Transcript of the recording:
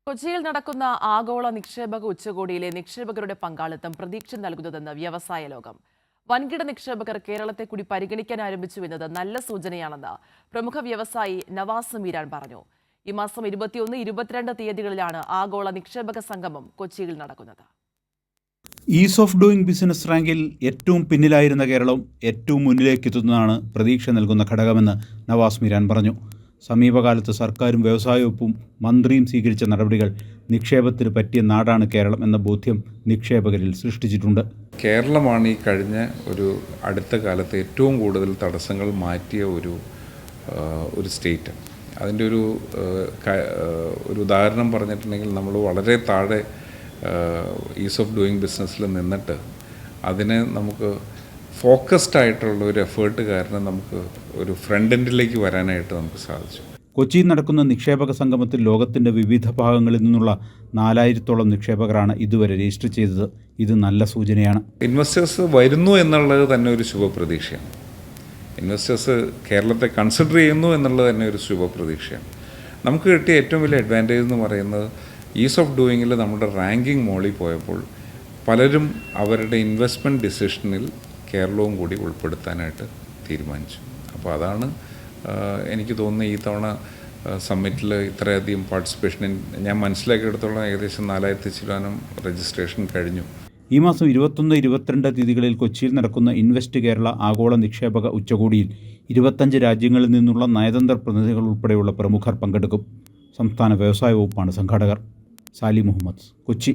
കൊച്ചിയിൽ നടക്കുന്ന ആഗോള നിക്ഷേപക ഉച്ചകോടിയിലെ നിക്ഷേപകരുടെ പങ്കാളിത്തം പ്രതീക്ഷ നൽകുന്നതെന്ന് വ്യവസായ ലോകം. വൻകിട നിക്ഷേപകർ കേരളത്തെ കൂടി പരിഗണിക്കാൻ ആരംഭിച്ചു എന്നത് നല്ല സൂചനയാണെന്ന് പ്രമുഖ വ്യവസായി നവാസ് മീരാൻ പറഞ്ഞു. ഈ മാസം 21, 22 തീയതികളിലാണ് ആഗോള നിക്ഷേപക സംഗമം കൊച്ചിയിൽ നടക്കുന്നത്. ഈസ് ഓഫ് ഡൂയിങ് ബിസിനസ് റാങ്കിൽ ഏറ്റവും പിന്നിലായിരുന്ന കേരളം ഏറ്റവും മുന്നിലേക്ക് എത്തുന്നതാണ് പ്രതീക്ഷ നൽകുന്ന ഘടകമെന്ന് നവാസ് മീരാൻ പറഞ്ഞു. സമീപകാലത്ത് സർക്കാരും വ്യവസായ വകുപ്പും മന്ത്രിയും സ്വീകരിച്ച നടപടികൾ നിക്ഷേപത്തിന് പറ്റിയ നാടാണ് കേരളം എന്ന ബോധ്യം നിക്ഷേപകരിൽ സൃഷ്ടിച്ചിട്ടുണ്ട്. കേരളമാണ് ഈ കഴിഞ്ഞ ഒരു അടുത്ത കാലത്ത് ഏറ്റവും കൂടുതൽ തടസ്സങ്ങൾ മാറ്റിയ ഒരു സ്റ്റേറ്റ്. അതിൻ്റെ ഒരു ഉദാഹരണം പറഞ്ഞിട്ടുണ്ടെങ്കിൽ നമ്മൾ വളരെ താഴെ ഈസ് ഓഫ് ഡൂയിങ് ബിസിനസ്സിൽ നിന്നിട്ട് അതിനെ നമുക്ക് ഫോക്കസ്ഡ് ആയിട്ടുള്ള ഒരു എഫേർട്ട് കാരണം നമുക്ക് ഒരു ഫ്രണ്ട് എൻഡിലേക്ക് വരാനായിട്ട് നമുക്ക് സാധിച്ചു. കൊച്ചിയിൽ നടക്കുന്ന നിക്ഷേപക സംഗമത്തിൽ ലോകത്തിൻ്റെ വിവിധ ഭാഗങ്ങളിൽ നിന്നുള്ള 4000-ഓളം നിക്ഷേപകരാണ് ഇതുവരെ രജിസ്റ്റർ ചെയ്തത്. ഇത് നല്ല സൂചനയാണ്. ഇൻവെസ്റ്റേഴ്സ് വരുന്നു എന്നുള്ളത് തന്നെ ഒരു ശുഭപ്രതീക്ഷയാണ്. ഇൻവെസ്റ്റേഴ്സ് കേരളത്തെ കൺസിഡർ ചെയ്യുന്നു എന്നുള്ളത് തന്നെ ഒരു ശുഭപ്രതീക്ഷയാണ്. നമുക്ക് കിട്ടിയ ഏറ്റവും വലിയ അഡ്വാൻറ്റേജ് എന്ന് പറയുന്നത് ഈസ് ഓഫ് ഡൂയിങ്ങിൽ നമ്മുടെ റാങ്കിങ് മോളിൽ പോയപ്പോൾ പലരും അവരുടെ ഇൻവെസ്റ്റ്മെൻറ്റ് ഡിസിഷനിൽ കേരളവും കൂടി ഉൾപ്പെടുത്താനായിട്ട് തീരുമാനിച്ചു. അപ്പോൾ അതാണ് എനിക്ക് തോന്നുന്നത് ഈ തവണ സമ്മിറ്റിൽ ഇത്രയധികം പാർട്ടിസിപ്പേഷൻ ഞാൻ മനസ്സിലാക്കിയെടുത്തോളം ഏകദേശം 4000 ചില്ലാനം രജിസ്ട്രേഷൻ കഴിഞ്ഞു. ഈ മാസം 21, 22 തീയതികളിൽ കൊച്ചിയിൽ നടക്കുന്ന ഇൻവെസ്റ്റ് കേരള ആഗോള നിക്ഷേപക ഉച്ചകോടിയിൽ 25 രാജ്യങ്ങളിൽ നിന്നുള്ള നയതന്ത്ര പ്രതിനിധികൾ ഉൾപ്പെടെയുള്ള പ്രമുഖർ പങ്കെടുക്കും. സംസ്ഥാന വ്യവസായ വകുപ്പാണ് സംഘാടകർ. സാലി മുഹമ്മദ്, കൊച്ചി.